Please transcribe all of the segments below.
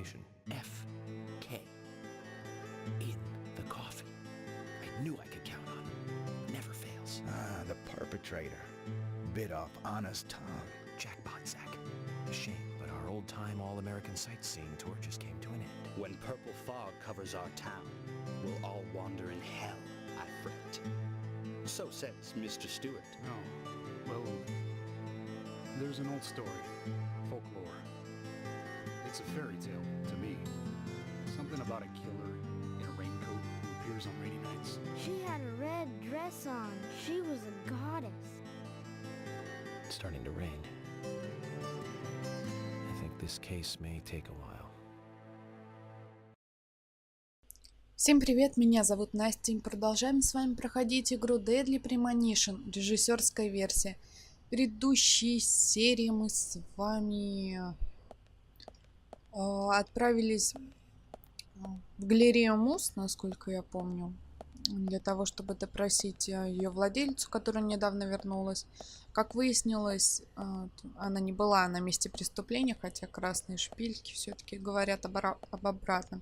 Premonition. F.K. In the coffin. I knew I could count on it. Never fails. Ah, the perpetrator. Bit off Anna's tongue. Jackpot, Zach. Shame, but our old-time all-American sightseeing tour just came to an end. When purple fog covers our town, we'll all wander in hell, I fret. So says Mr. Stewart. Oh, well, there's an old story, folklore. It's a fairy tale to me. Something about a killer in a raincoat who appears on rainy nights. She had a red dress on. She was a goddess. It's starting to rain. I think this case may take a while. Всем привет, меня зовут Настя, и продолжаем с вами проходить игру Deadly Premonition, режиссерская версия. В предыдущей серии мы с вами отправились в галерею Мус, насколько я помню, для того, чтобы допросить ее владельцу, которая недавно вернулась. Как выяснилось, она не была на месте преступления, хотя красные шпильки все-таки говорят об обратном.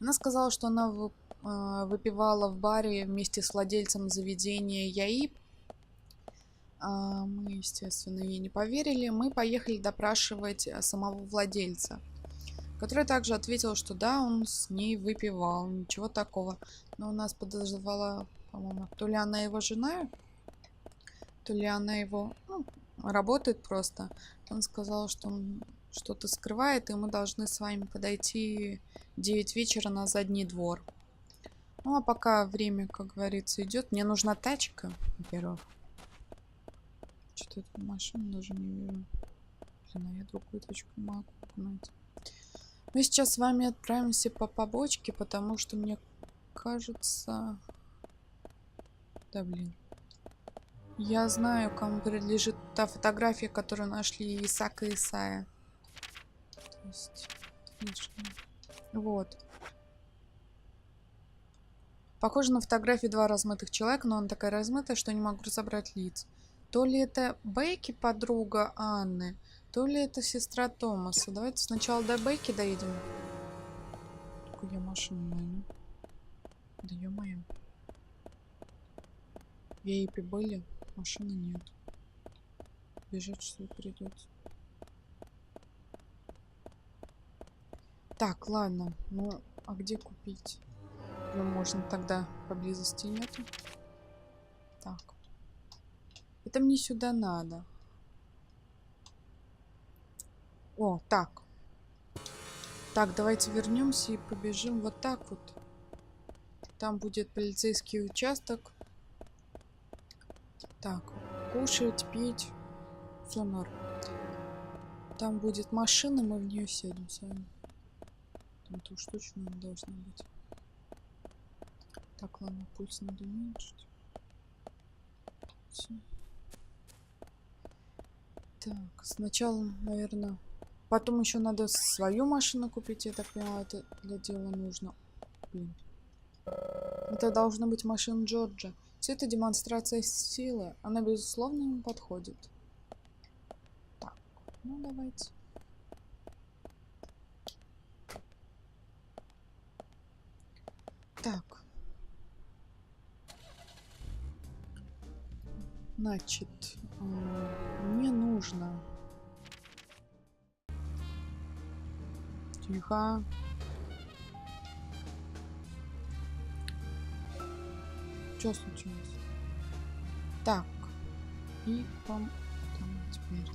Она сказала, что она выпивала в баре вместе с владельцем заведения ЯИ. Мы, естественно, ей не поверили. Мы поехали допрашивать самого владельца, который также ответил, что да, он с ней выпивал, ничего такого. Но у нас подозревала, по-моему, то ли она его жена, то ли она его работает просто. Он сказал, что он что-то скрывает, и мы должны с вами подойти в 9 вечера на задний двор. Ну, а пока время, как говорится, идет. Мне нужна тачка, во-первых. Что-то эту машину даже не вижу. Блин, а я другую тачку не могу угнать. Мы сейчас с вами отправимся по побочке, потому что мне кажется... Да, блин. Я знаю, кому принадлежит та фотография, которую нашли Исаака и Исая. То есть, вот. Похоже на фотографии два размытых человека, но она такая размытая, что не могу разобрать лиц. То ли это Бекки, подруга Анны, то ли это сестра Томаса. Давайте сначала до Бекки доедем. Какую я машину найду? Да ё-моё. В ЕИПе были, машины нет. Бежать что ли придется? Так, ладно. Ну, а где купить? Ее можно тогда поблизости нету. Так. Это мне сюда надо. О, так. Так, давайте вернемся и побежим вот так вот. Там будет полицейский участок. Так, кушать, пить. Все норм. Там будет машина, мы в нее сядем с вами. Там-то уж точно должна быть. Так, ладно, пульс надо уменьшить. Все. Так, сначала, наверное... Потом еще надо свою машину купить, я так поняла, это для дела нужно. Блин. Это должна быть машина Джорджа. Все это демонстрация силы. Она, безусловно, ему подходит. Так, ну давайте. Так. Значит, мне нужно... Тихо. Что случилось? Так. И там теперь.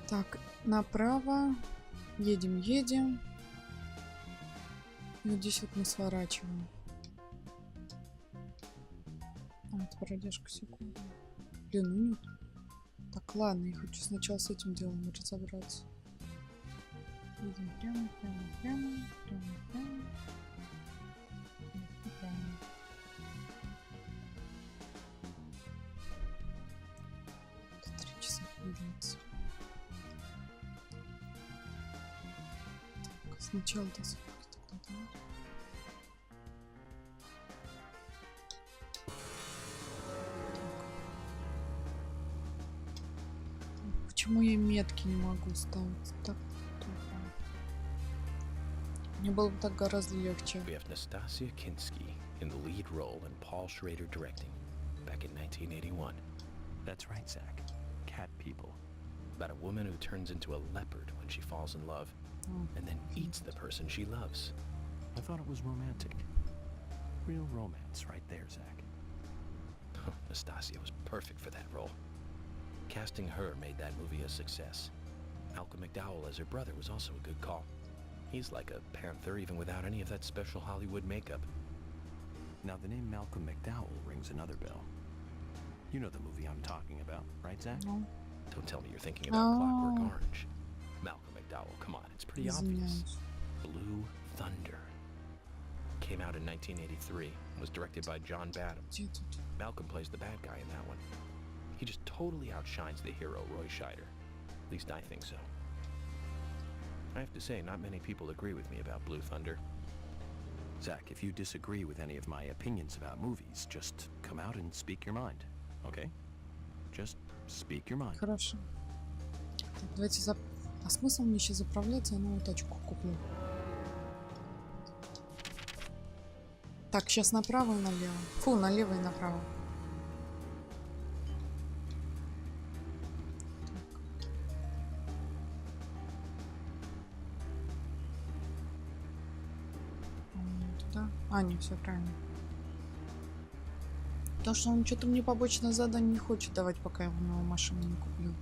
Так, направо. Едем. И вот здесь вот мы сворачиваем. Это продержка секунду. Блин, ну нет. Так, ладно, я хочу сначала с этим делом разобраться. Едем прямо. Это 3 часа двигается. Так, сначала до сколько тогда надо? почему я метки не могу ставить? Так тупо. Мне было бы так гораздо легче. We have Nastasia Kinski in the lead role and Paul Schrader directing, back in 1981. That's right, Zach. Cat people. About a woman who turns into a leopard when she falls in love, and then eats the person she loves. I thought it was romantic. Real romance right there, Zach. Nastasia was perfect for that role. Casting her made that movie a success. Malcolm McDowell as her brother was also a good call. He's like a panther even without any of that special Hollywood makeup. Now, the name Malcolm McDowell rings another bell. You know the movie I'm talking about, right, Zach? Ну, Don't tell me you're thinking about Clockwork Orange. Malcolm McDowell, come on, it's pretty obvious. извиняюсь. Blue Thunder. Came out in 1983 and was directed by John Badham. Где тут? Malcolm plays the bad guy in that one. He just totally outshines the hero, Roy Scheider. At least I think so. I have to say, not many people agree with me about Blue Thunder. Zach, if you disagree with any of my opinions about movies, just come out and speak your mind, okay? Just speak your mind. Хорошо. Так, давайте А смысл мне сейчас заправляться? Я новую тачку куплю. Так, сейчас направо и налево. Фу, налево и направо. Туда. А, не, все правильно. Потому что он что-то мне побочное задание не хочет давать, пока я у него машину не куплю.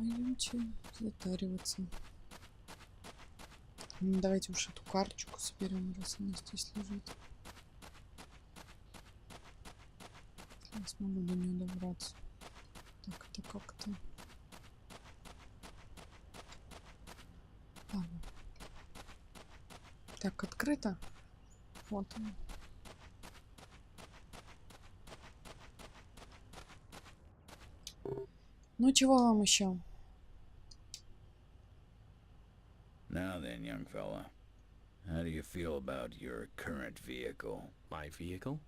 Пойдемте затариваться. Ну, давайте уж эту карточку соберем, раз она здесь лежит. Я смогу до нее добраться. Так, это как-то... Ладно. Так, открыто. Вот она. Ну, чего вам еще? Now then, young fella, how do you feel about your current vehicle? My vehicle?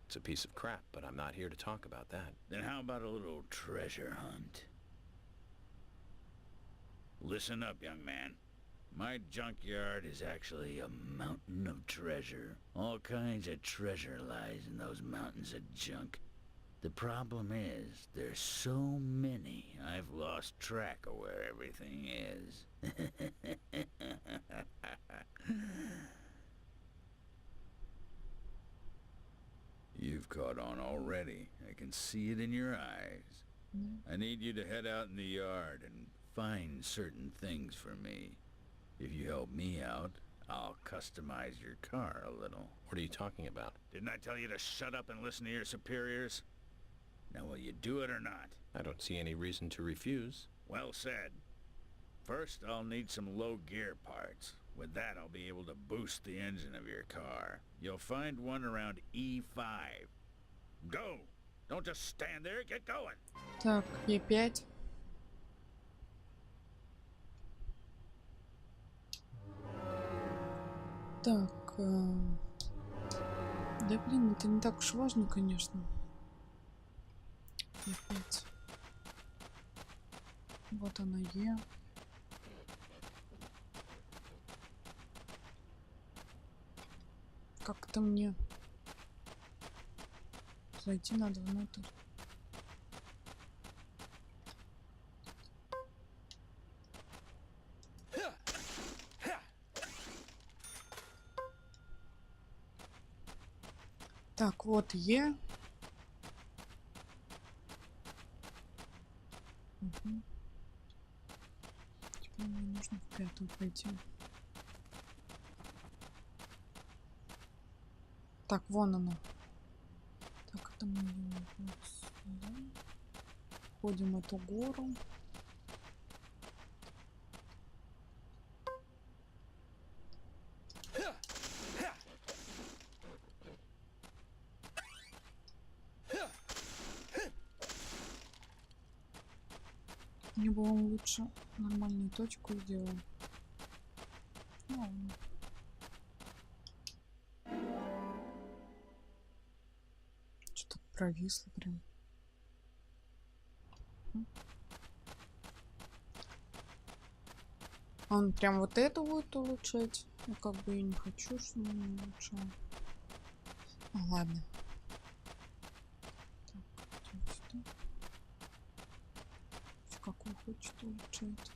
It's a piece of crap, but I'm not here to talk about that. Then how about a little treasure hunt? Listen up, young man. My junkyard is actually a mountain of treasure. All kinds of treasure lies in those mountains of junk. The problem is, there's so many, I've lost track of where everything is. You've caught on already. I can see it in your eyes. I need you to head out in the yard and find certain things for me. If you help me out, I'll customize your car a little. What are you talking about? Didn't I tell you to shut up and listen to your superiors? Now, will you do it or not? I don't see any reason to refuse. Well said. First, I'll need some low gear parts. With that, I'll be able to boost the engine of your car. You'll find one around E5. Go! Don't just stand there, get going! Так, Е5. Так, да блин, это не так уж важно, конечно. Е5. Вот она Е. Как-то мне зайти надо внутрь. Так, вот Е. Угу. Теперь мне нужно в пятую пойти. Так, вон она. Так, это мы вот сюда. Ходим эту гору. Мне было лучше нормальную точку сделать. Ну, ладно. Что-то провисло прям. Он прям вот это будет улучшать. Ну, как бы я не хочу, чтобы он улучшал. Ладно. Так, идем сюда. Какой хочет улучшать.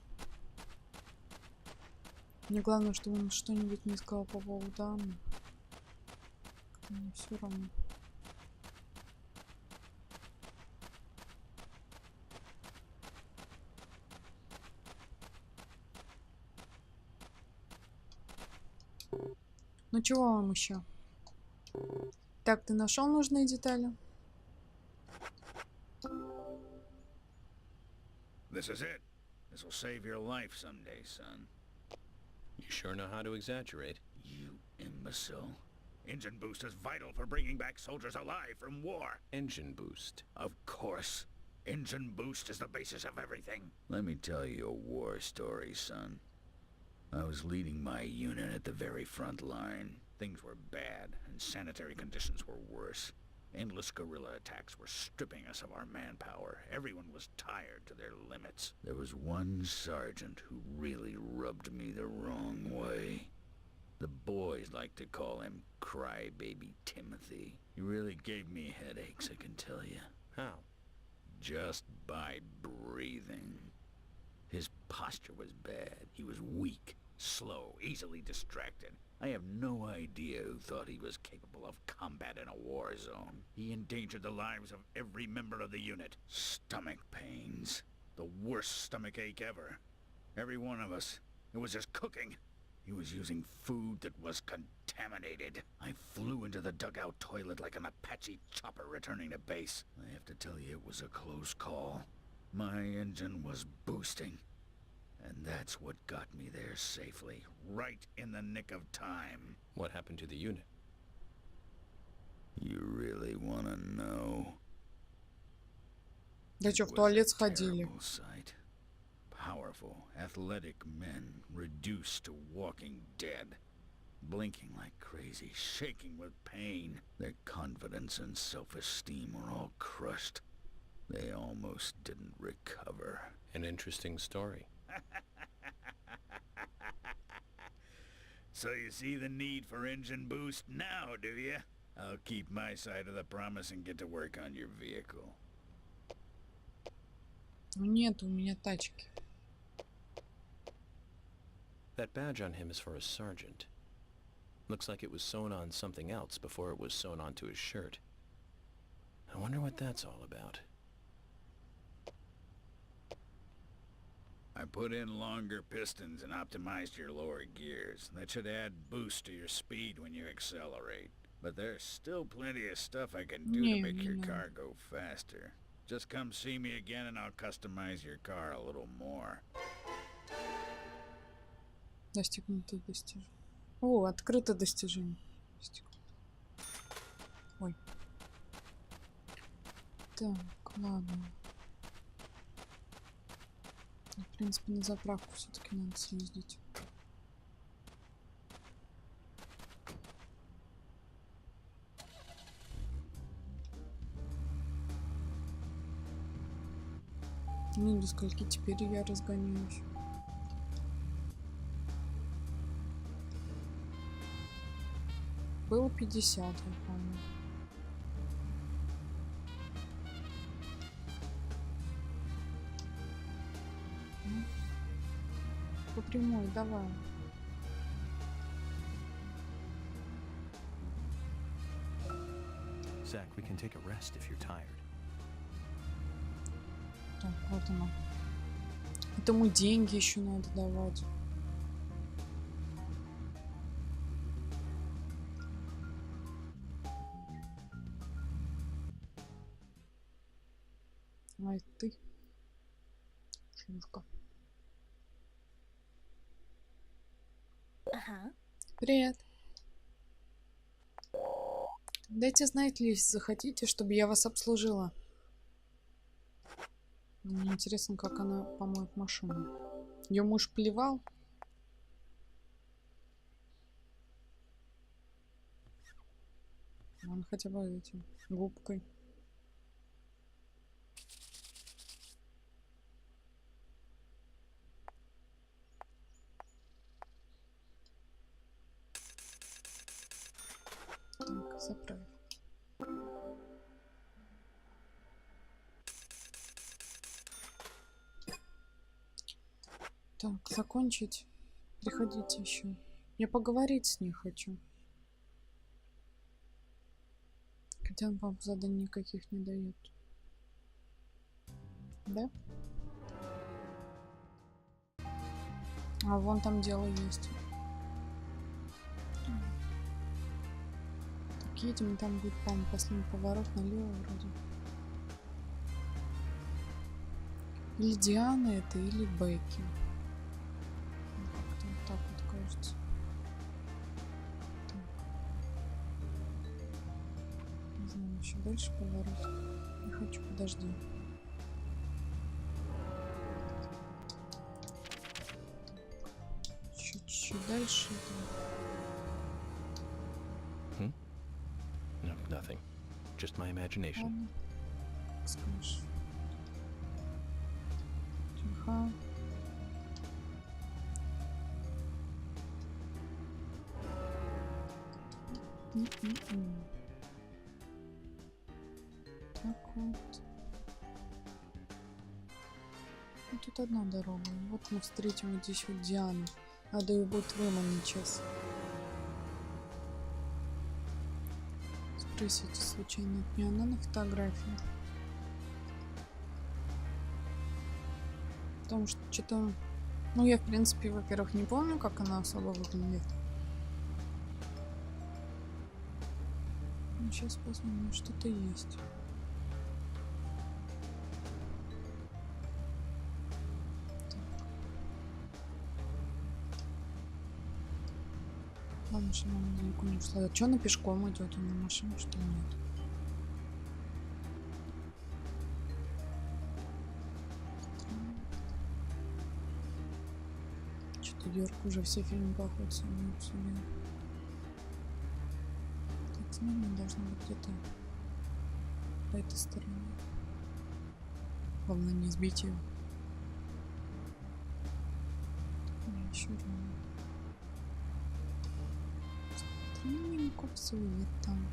Мне главное, чтобы он что-нибудь не сказал по поводу данных. Мне все равно. Ну чего вам еще? Так, ты нашел нужные детали? This is it. This will save your life someday, son. You sure know how to exaggerate. You imbecile. Engine boost is vital for bringing back soldiers alive from war. Engine boost. Of course. Engine boost is the basis of everything. Let me tell you a war story, son. I was leading my unit at the very front line. Things were bad, and sanitary conditions were worse. Endless guerrilla attacks were stripping us of our manpower. Everyone was tired to their limits. There was one sergeant who really rubbed me the wrong way. The boys like to call him Crybaby Timothy. He really gave me headaches, I can tell you. How? Just by breathing. His posture was bad. He was weak, slow, easily distracted. I have no idea who thought he was capable of combat in a war zone. He endangered the lives of every member of the unit. Stomach pains. The worst stomach ache ever. Every one of us. It was just cooking. He was using food that was contaminated. I flew into the dugout toilet like an Apache chopper returning to base. I have to tell you, it was a close call. My engine was boosting. And that's what got me there safely, right in the nick of time. What happened to the unit? You really want to know? Да чё, It в was туалет a сходили? terrible sight. Powerful, athletic men reduced to walking dead. Blinking like crazy, shaking with pain. Their confidence and self-esteem were all crushed. They almost didn't recover. An interesting story. So you see the need for engine boost now, do you? I'll keep my side of the promise and get to work on your vehicle. Ну нет у меня тачки. That badge on him is for a sergeant. Looks like it was sewn on something else before it was sewn onto his shirt. I wonder what that's all about. I put in longer pistons and optimized your lower gears. That should add boost to your speed when you accelerate. But there's still plenty of stuff I can do to make your car go faster. Just come see me again and I'll customize your car a little more. Достигнуто достижение. О, открыто достижение. Ой. Так, ладно. В принципе, на заправку все-таки надо съездить. Ну, до скольки теперь я разгоняюсь? Было 50, я помню. По прямой, давай. Zach, we can take a rest if you're tired. Так, вот оно. Этому деньги еще надо давать. Ай, ты. Шлюшка. Ага. Привет. Дайте знать, если захотите, чтобы я вас обслужила. Мне интересно, как она помоет машину. Ее муж плевал. Он хотя бы этим губкой. Так, заправь. Так, закончить. Приходите еще. Я поговорить с ней хочу. Хотя он вам заданий никаких не дает. Да? А вон там дело есть. Так, едем, там будет, по-моему, последний поворот налево вроде. Или Диана это, или Бекки. Как-то вот так вот кажется. Так. Не знаю, еще дальше поворот. Не хочу, подожди. Чуть-чуть дальше. No, nothing. Just my imagination. Ладно. Как скажешь. Тихо. Так вот. Ну, тут одна дорога. Вот мы встретим вот здесь вот Диану. Надо ее будет выманить сейчас. Спросите случайно от нее. Она на фотографии. Потому что что-то... Ну, я, в принципе, во-первых, не помню, как она особо выглядит. Ну, сейчас посмотрим, что-то есть. Ладно, что она далеко не ушла. А что она пешком идет? Она на машине, что ли, нет? Что-то Йорк уже все фильмы походу со мной обсудил. Так, смена должна быть где-то по этой стороне. Главное не сбить ее. Еще рано. Маленьких все там.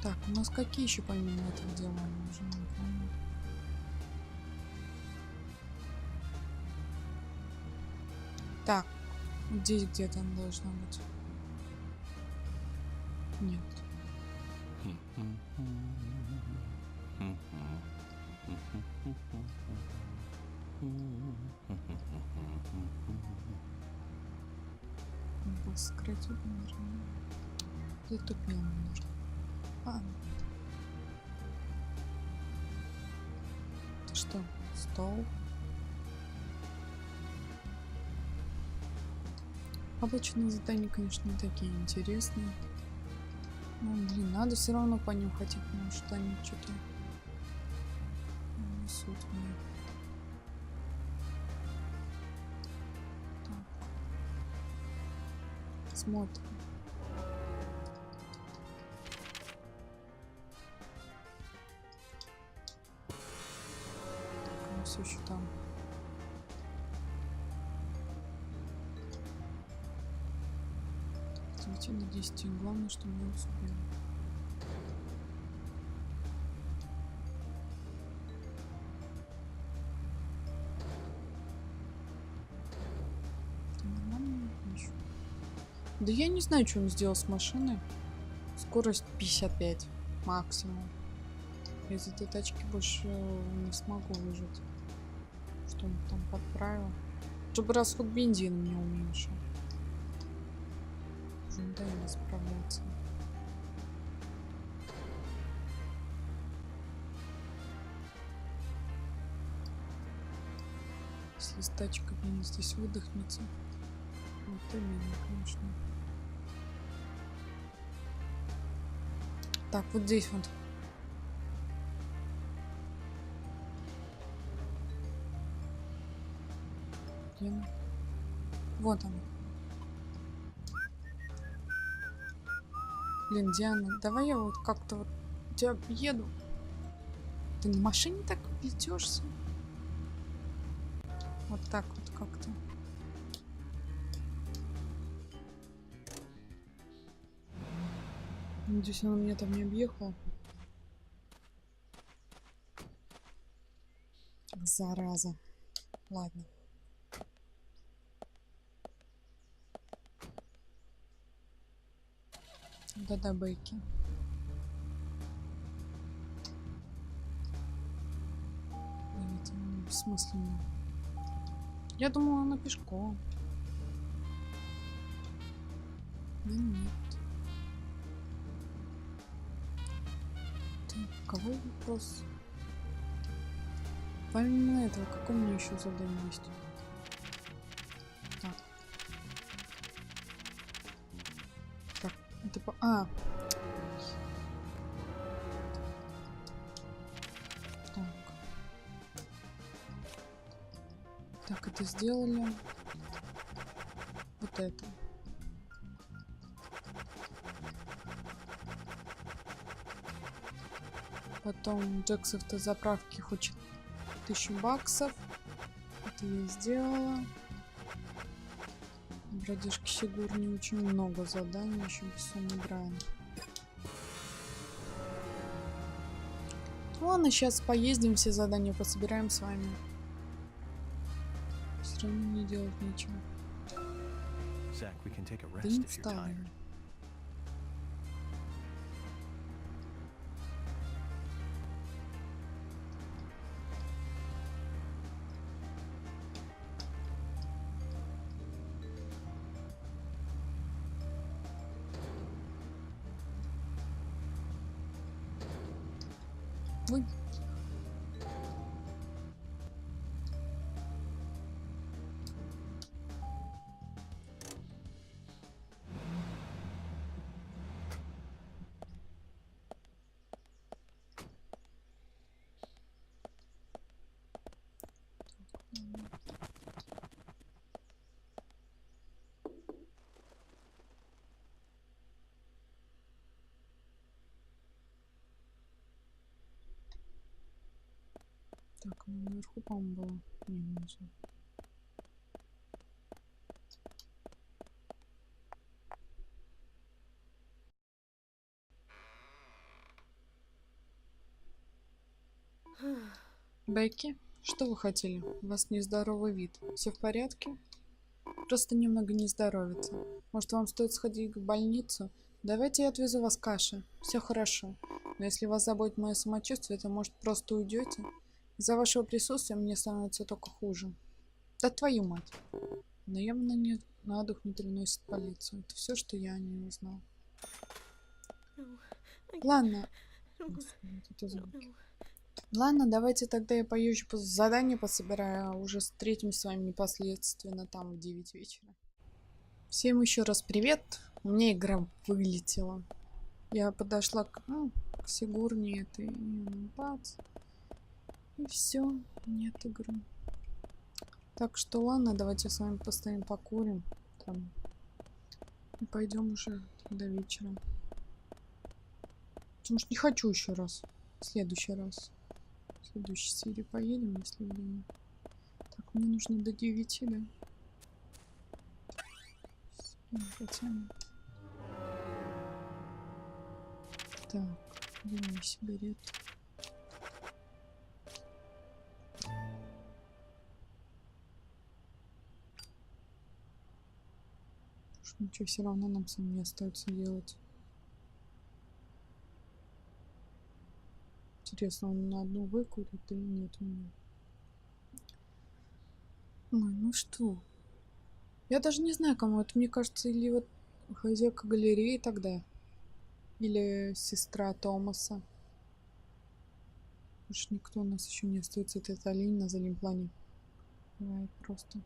Так, у нас какие еще помимо этого дела уже не помню. Так, здесь где-то она должна быть. Нет. Надо сократить, наверное. Затупил немножко. Это что? Стол? Обычные задания, конечно, не такие интересные. Ну, блин, надо все равно понюхать их, потому что они что-то несут мне. Так. Смотрим. Так, все еще там. С 9 до 10. Главное, чтобы я успела. Нормально еще. Да я не знаю, что он сделал с машиной. Скорость 55 максимум. Из этой тачки больше не смогу выжить. Что он там подправил? Чтобы расход бензина мне уменьшил. Уже надоело справляться. Если с тачкой здесь выдохнется. Вот именно, конечно. Так, вот здесь вот. Где она? Вот она. Блин, Диана, давай я вот как-то вот тебя объеду. Ты на машине так плетешься? Вот так вот как-то. Надеюсь, она меня там не объехала. Зараза. Ладно. Да-да, Бейки. Это бессмысленно. Я думала, она пешком. Да нет. Так, кого вопрос? Помимо этого, какое у меня еще задание есть? Так. Так, это по... А! Так. Так, это сделали. Вот это. Потом Джек с автозаправки хочет 1000 баксов. Это я сделала. Бродяжки Сигурни очень много заданий, еще все набираем. Ладно, сейчас поездим, все задания пособираем с вами. Все равно не делать нечего. Zach, we can take a Да rest не if you're встали. tired. Ой. Так, ну наверху, по-моему, было. Не, внизу. Бекки, что вы хотели? У вас нездоровый вид. Все в порядке? Просто немного не здоровится. Может, вам стоит сходить в больницу? Давайте я отвезу вас к Аше. Все хорошо. Но если вас заботит мое самочувствие, то, может, просто уйдете? Из-за вашего присутствия мне становится только хуже. Да твою мать. Наемно не на дух не переносит полицию. Это все, что я о ней узнал. Ладно. Господи, вот это звуки. Ладно, давайте тогда я поезжу по заданию пособираю, а уже встретимся с вами непосредственно там в 9 вечера. Всем еще раз привет. У меня игра вылетела. Я подошла к Сигурни этой и бац. И все, нет игры. Так что ладно, давайте с вами постоим покурим. Там. И пойдем уже до вечера. Потому что не хочу еще раз. В следующий раз. В следующей серии поедем, если время. Так, мне нужно до 9, да? Потянем. Так, где мои сигареты? Что ничего все равно нам с вами не остается делать. Интересно, он на одну выкурит или нет у меня? Ой, ну что? Я даже не знаю, кому это. Мне кажется, или вот хозяйка галереи тогда. Или сестра Томаса. Уж никто у нас еще не остается. Это олень на заднем плане. Бывает просто.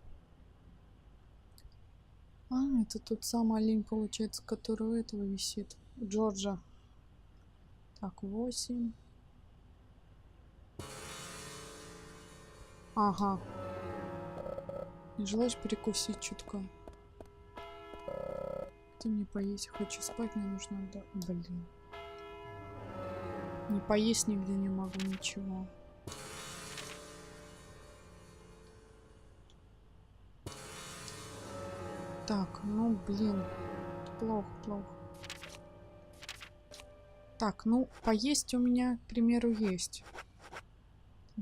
А, это тот самый олень, получается, который у этого висит. У Джорджа. Так, 8. Ага. Не желаешь перекусить чутка? Ты мне поесть, хочу спать, мне нужно отдохнуть. Блин. Не поесть нигде не могу, ничего. Так, ну блин. Плохо, плохо. Так, ну, поесть у меня, к примеру, есть.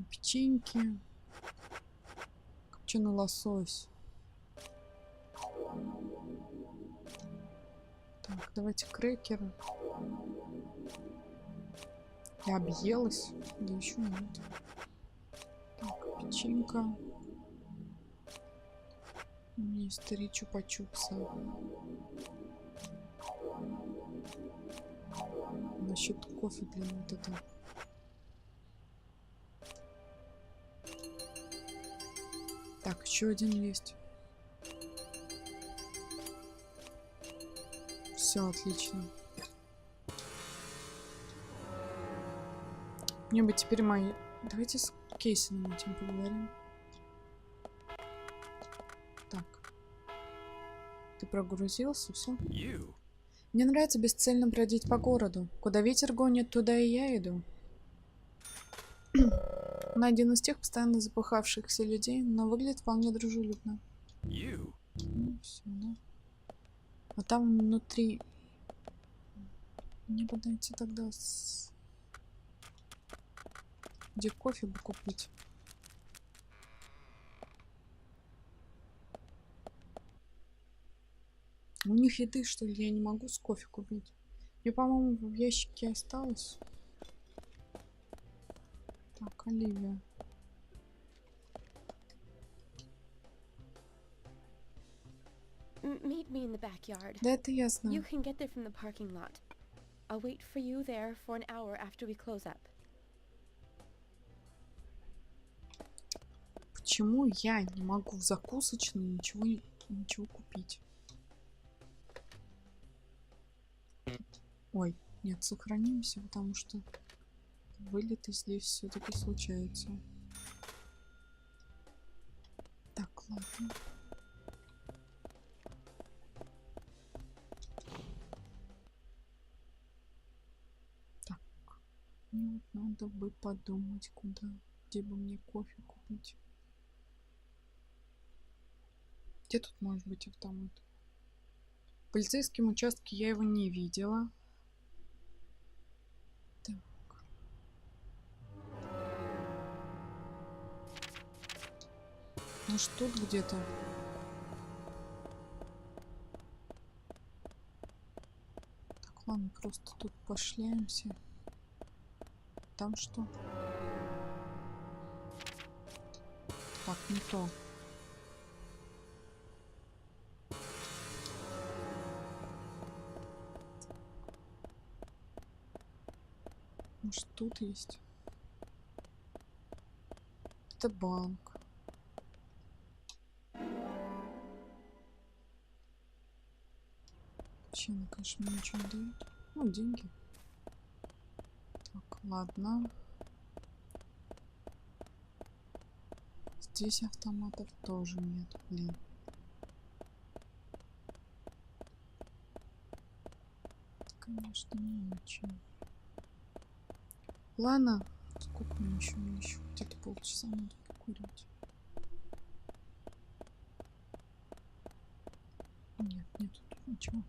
Печеньки. Копченый лосось. Так, давайте крекеры. Я объелась. Да еще нет. Так, печенька. У меня есть 3 чупа-чупса. Насчет кофе, блин, вот это. Так, еще один есть. Все отлично. Мне бы теперь мои... Давайте с Кейсином этим поговорим. Так. Ты прогрузился, все? You? Мне нравится бесцельно бродить по городу. Куда ветер гонит, туда и я иду. Он один из тех постоянно запыхавшихся людей, но выглядит вполне дружелюбно. You? Ну, все, да. А там внутри... Мне бы найти тогда где кофе бы купить. У них еды, что ли, я не могу с кофе купить. Мне, по-моему, в ящике осталось. Так, Оливия. Meet me in the backyard. Да, это я You знаю. can get there from the parking lot. I'll wait for you there for an hour after we close up. Почему я не могу в закусочной ничего купить? Ой, нет, сохранимся, потому что вылеты здесь все-таки случаются. Так, ладно. Так, мне вот надо бы подумать, где бы мне кофе купить. Где тут может быть автомат? В полицейском участке я его не видела. Так. Может, тут где-то? Так, ладно, просто тут пошляемся. Там что? Так, не то. Может, тут есть? Это банк. Честно, конечно, мне ничего не дают. Ну, деньги. Так, ладно. Здесь автоматов тоже нет, блин. Конечно, не очень. Ладно, сколько мне еще где-то полчаса надо покурить. Нет, нет тут ничего.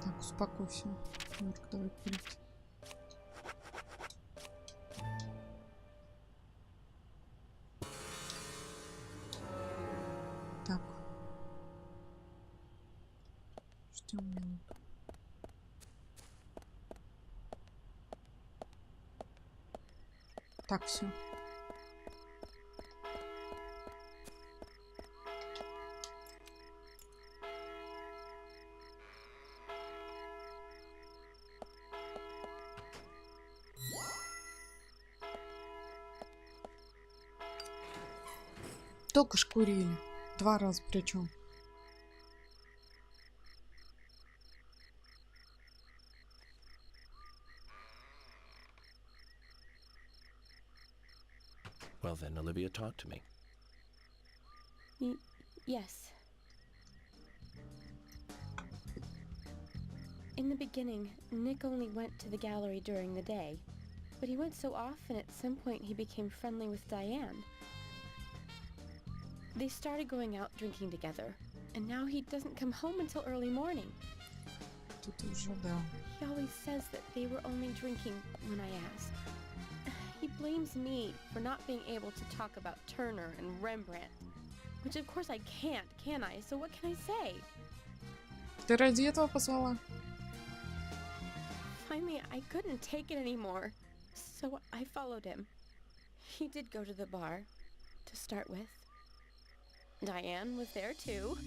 Так, успокойся. Морг, давай курить. Так. Ждем минуту. Так, все. Только ж курили. 2 раза причем. Well then, Olivia, talk to me. Yes. In the beginning, Nick only went to the gallery during the day, but he went so often at some point he became friendly with Diane. They started going out drinking together, and now he doesn't come home until early morning. Тут уже, да. He always says that they were only drinking when I ask. He blames me for not being able to talk about Turner and Rembrandt, which of course I can't, can I? So what can I say? Ты ради этого позвала? Finally, I couldn't take it anymore, so I followed him. He did go to the bar, to start with. Diane was there too,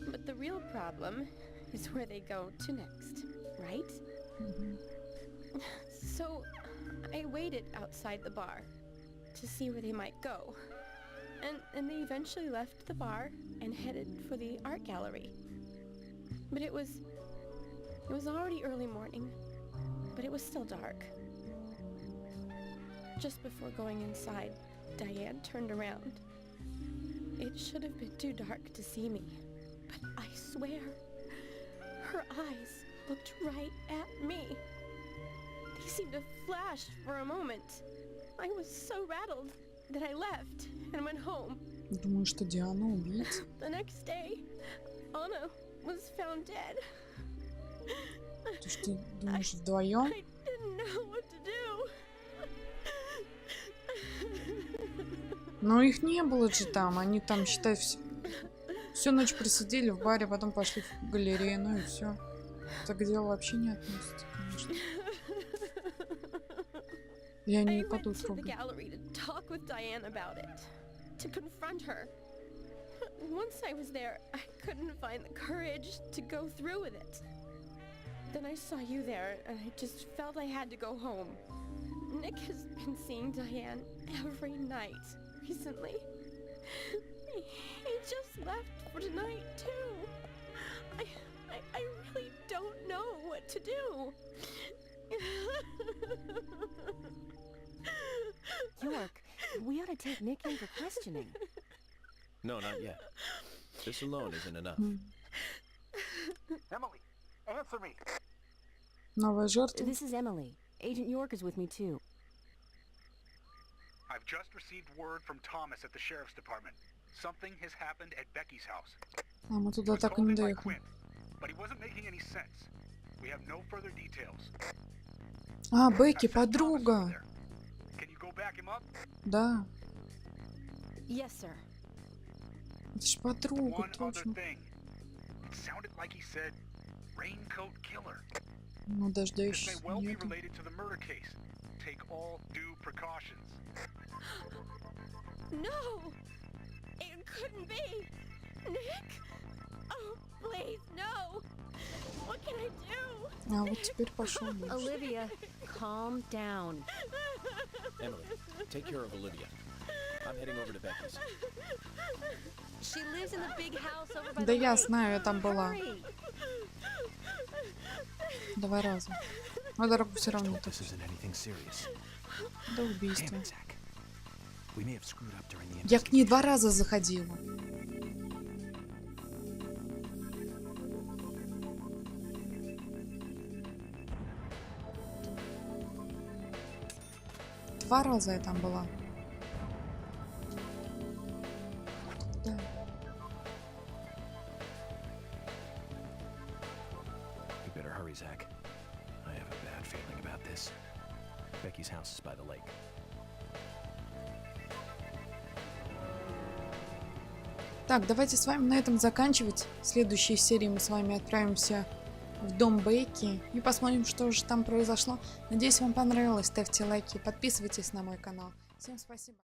but the real problem is where they go to next, right? So I waited outside the bar to see where they might go, and they eventually left the bar and headed for the art gallery. But it was already early morning, but it was still dark. Just before going inside, Diane turned around. It should have been too dark to see me, but I swear, her eyes looked right at me. They seemed to flash for a moment. I was so rattled that I left and went home. Думаю, что Диана убийца. The next day, Anna was found dead. Ты что, думаешь, вдвоем? I didn't know what to do. Но их не было же там. Они там, считай, всю ночь просидели в баре, потом пошли в галерею, ну и все. Это к делу вообще не относится, конечно. Я не буду трогать. To confront her. Once I was there, I couldn't find the courage to go through with it. Then I saw you there, and I just felt I had to go home. Nick has been seeing Diane every night recently. He just left for tonight, too. I really don't know what to do. York, we ought to take Nick in for questioning. No, not yet. This alone isn't enough. Emily, answer me. Новая жертва. This is Emily. Agent York is with me too. I've just received word from Thomas at the sheriff's department. Something has happened at Becky's house. А мы туда так и не доехали. But he wasn't making any sense. We have no further details. А, Бекки, подруга. Can you go back him up? Да. Yes, sir. Это ж подруга, точно. It sounded like he said raincoat killer. Ну, This дождешься. may well be related to the murder case. Take all due precautions. No! It couldn't be! Nick? Oh, please, no! What can I do? А вот теперь пошел дождь. Olivia, calm down. Emily, take care of Olivia. I'm heading over to Becky's. She lives in the big house over by Да the я lake. знаю, я там была. Hurry. Два раза. Но дорогу все равно так. This isn't anything serious. До убийства. Damn it, Zach. We may have screwed up during the Я к ней 2 раза заходила. Два раза я там была. Да. You better hurry, Zach. I have a bad feeling about this. Becky's house is by the lake. Так, давайте с вами на этом заканчивать. В следующей серии мы с вами отправимся в дом Бекки и посмотрим, что же там произошло. Надеюсь, вам понравилось. Ставьте лайки, подписывайтесь на мой канал. Всем спасибо.